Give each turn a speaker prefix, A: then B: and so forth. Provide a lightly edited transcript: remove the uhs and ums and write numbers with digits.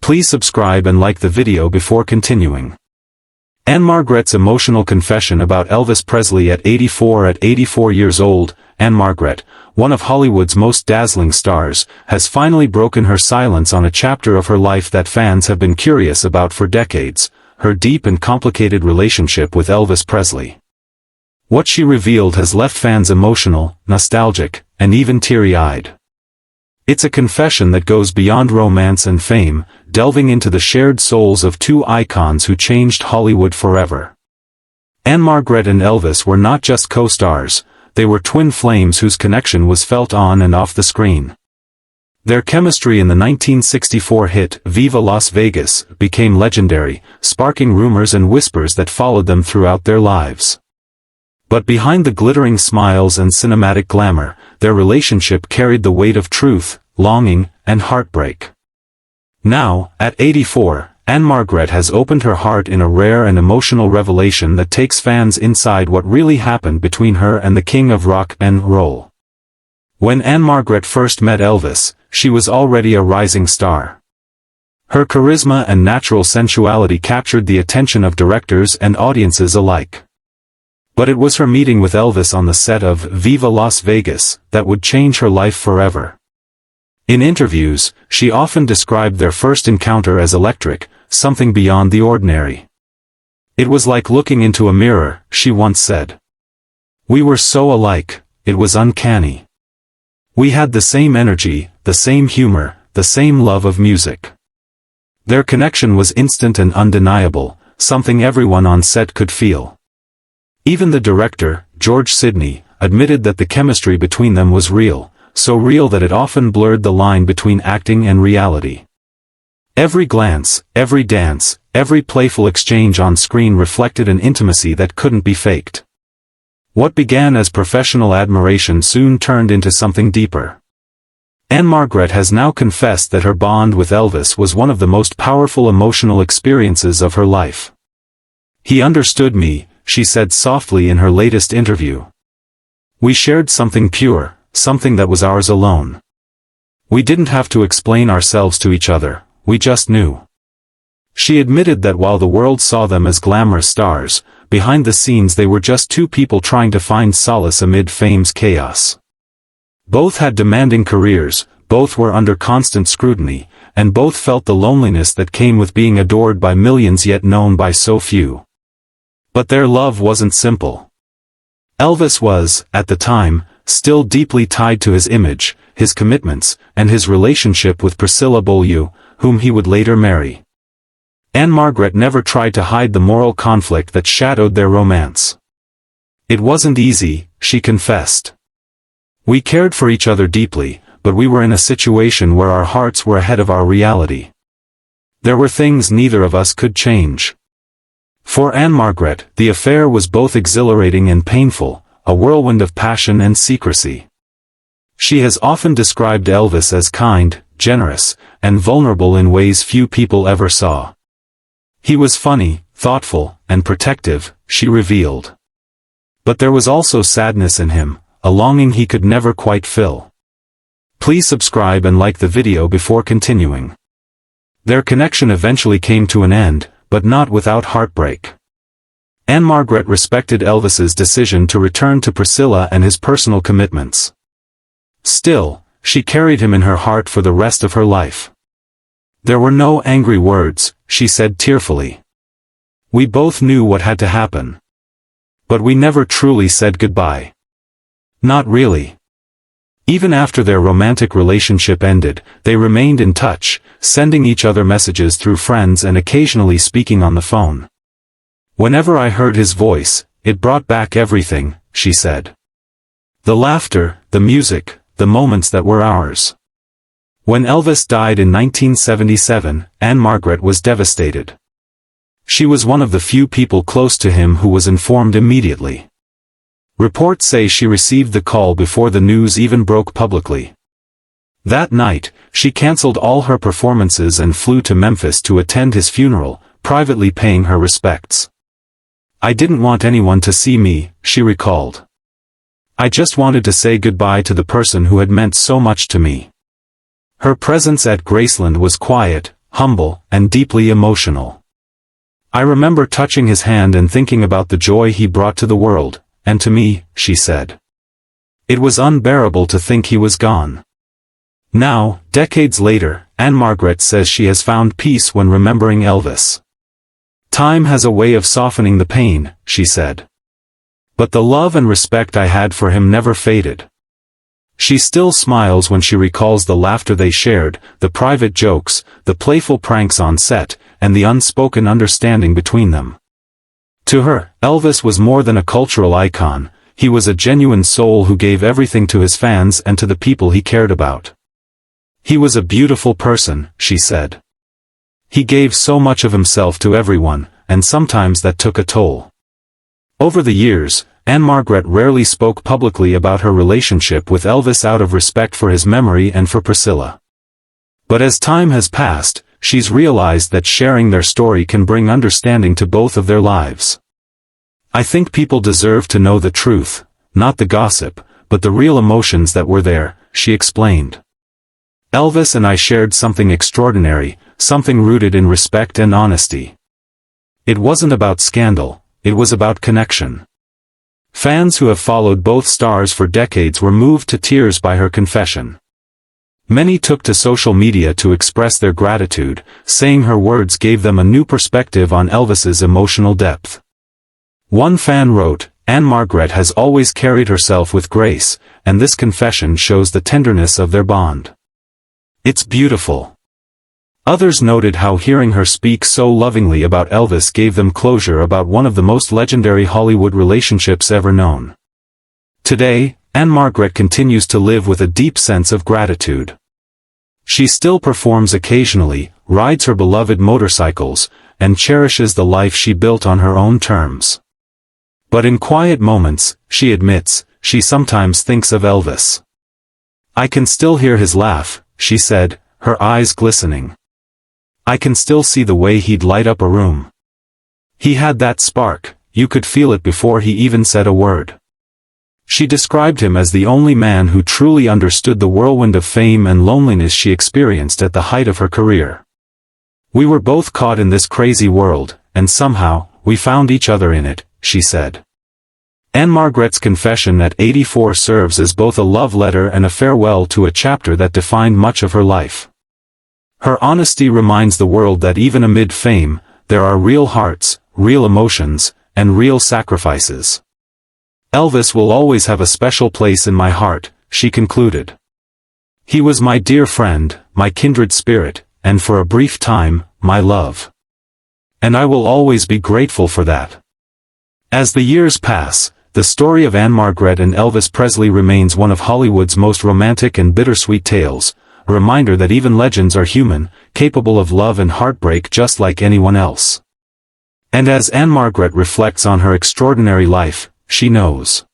A: Please subscribe and like the video before continuing. Ann-Margret's emotional confession about Elvis Presley at 84. At 84 years old, Ann-Margret, one of Hollywood's most dazzling stars, has finally broken her silence on a chapter of her life that fans have been curious about for decades: her deep and complicated relationship with Elvis Presley. What she revealed has left fans emotional, nostalgic, and even teary-eyed. It's a confession that goes beyond romance and fame, delving into the shared souls of two icons who changed Hollywood forever. Ann-Margret and Elvis were not just co-stars, they were twin flames whose connection was felt on and off the screen. Their chemistry in the 1964 hit Viva Las Vegas became legendary, sparking rumors and whispers that followed them throughout their lives. But behind the glittering smiles and cinematic glamour, their relationship carried the weight of truth, longing, and heartbreak. Now, at 84, Ann-Margret has opened her heart in a rare and emotional revelation that takes fans inside what really happened between her and the king of rock and roll. When Ann-Margret first met Elvis, she was already a rising star. Her charisma and natural sensuality captured the attention of directors and audiences alike. But it was her meeting with Elvis on the set of Viva Las Vegas that would change her life forever. In interviews, she often described their first encounter as electric, something beyond the ordinary. "It was like looking into a mirror," she once said. "We were so alike, it was uncanny. We had the same energy, the same humor, the same love of music." Their connection was instant and undeniable, something everyone on set could feel. Even the director, George Sidney, admitted that the chemistry between them was real, so real that it often blurred the line between acting and reality. Every glance, every dance, every playful exchange on screen reflected an intimacy that couldn't be faked. What began as professional admiration soon turned into something deeper. Ann-Margret has now confessed that her bond with Elvis was one of the most powerful emotional experiences of her life. "He understood me," she said softly in her latest interview. "We shared something pure, something that was ours alone. We didn't have to explain ourselves to each other, we just knew." She admitted that while the world saw them as glamorous stars, behind the scenes they were just two people trying to find solace amid fame's chaos. Both had demanding careers, both were under constant scrutiny, and both felt the loneliness that came with being adored by millions yet known by so few. But their love wasn't simple. Elvis was, at the time, still deeply tied to his image, his commitments, and his relationship with Priscilla Beaulieu, whom he would later marry. Ann-Margret never tried to hide the moral conflict that shadowed their romance. "It wasn't easy," she confessed. "We cared for each other deeply, but we were in a situation where our hearts were ahead of our reality. There were things neither of us could change." For Ann-Margret, the affair was both exhilarating and painful, a whirlwind of passion and secrecy. She has often described Elvis as kind, generous, and vulnerable in ways few people ever saw. "He was funny, thoughtful, and protective," she revealed. "But there was also sadness in him, a longing he could never quite fill." Please subscribe and like the video before continuing. Their connection eventually came to an end, but not without heartbreak. Ann-Margret respected Elvis's decision to return to Priscilla and his personal commitments. Still, she carried him in her heart for the rest of her life. "There were no angry words," she said tearfully. "We both knew what had to happen. But we never truly said goodbye. Not really." Even after their romantic relationship ended, they remained in touch, sending each other messages through friends and occasionally speaking on the phone. "Whenever I heard his voice, it brought back everything," she said. "The laughter, the music, the moments that were ours." When Elvis died in 1977, Ann-Margret was devastated. She was one of the few people close to him who was informed immediately. Reports say she received the call before the news even broke publicly. That night, she canceled all her performances and flew to Memphis to attend his funeral, privately paying her respects. "I didn't want anyone to see me," she recalled. "I just wanted to say goodbye to the person who had meant so much to me." Her presence at Graceland was quiet, humble, and deeply emotional. I remember touching his hand and thinking about the joy he brought to the world, and to me, she said. It was unbearable to think he was gone. Now, decades later, Ann-Margret says she has found peace when remembering Elvis. Time has a way of softening the pain, she said. But the love and respect I had for him never faded. She still smiles when she recalls the laughter they shared, the private jokes, the playful pranks on set, and the unspoken understanding between them. To her, Elvis was more than a cultural icon, he was a genuine soul who gave everything to his fans and to the people he cared about. He was a beautiful person, she said. He gave so much of himself to everyone, and sometimes that took a toll. Over the years, Ann-Margret rarely spoke publicly about her relationship with Elvis out of respect for his memory and for Priscilla. But as time has passed, she's realized that sharing their story can bring understanding to both of their lives. I think people deserve to know the truth, not the gossip, but the real emotions that were there, she explained. Elvis and I shared something extraordinary, something rooted in respect and honesty. It wasn't about scandal, it was about connection. Fans who have followed both stars for decades were moved to tears by her confession. Many took to social media to express their gratitude, saying her words gave them a new perspective on Elvis's emotional depth. One fan wrote, "Ann-Margret has always carried herself with grace, and this confession shows the tenderness of their bond. It's beautiful." Others noted how hearing her speak so lovingly about Elvis gave them closure about one of the most legendary Hollywood relationships ever known. Today, Ann-Margret continues to live with a deep sense of gratitude. She still performs occasionally, rides her beloved motorcycles, and cherishes the life she built on her own terms. But in quiet moments, she admits, she sometimes thinks of Elvis. "I can still hear his laugh," she said, her eyes glistening. "I can still see the way he'd light up a room. He had that spark, you could feel it before he even said a word." She described him as the only man who truly understood the whirlwind of fame and loneliness she experienced at the height of her career. "We were both caught in this crazy world, and somehow, we found each other in it," she said. Ann-Margret's confession at 84 serves as both a love letter and a farewell to a chapter that defined much of her life. Her honesty reminds the world that even amid fame, there are real hearts, real emotions, and real sacrifices. "Elvis will always have a special place in my heart," she concluded. "He was my dear friend, my kindred spirit, and for a brief time, my love. And I will always be grateful for that." As the years pass, the story of Ann-Margret and Elvis Presley remains one of Hollywood's most romantic and bittersweet tales, a reminder that even legends are human, capable of love and heartbreak just like anyone else. And as Ann-Margret reflects on her extraordinary life, she knows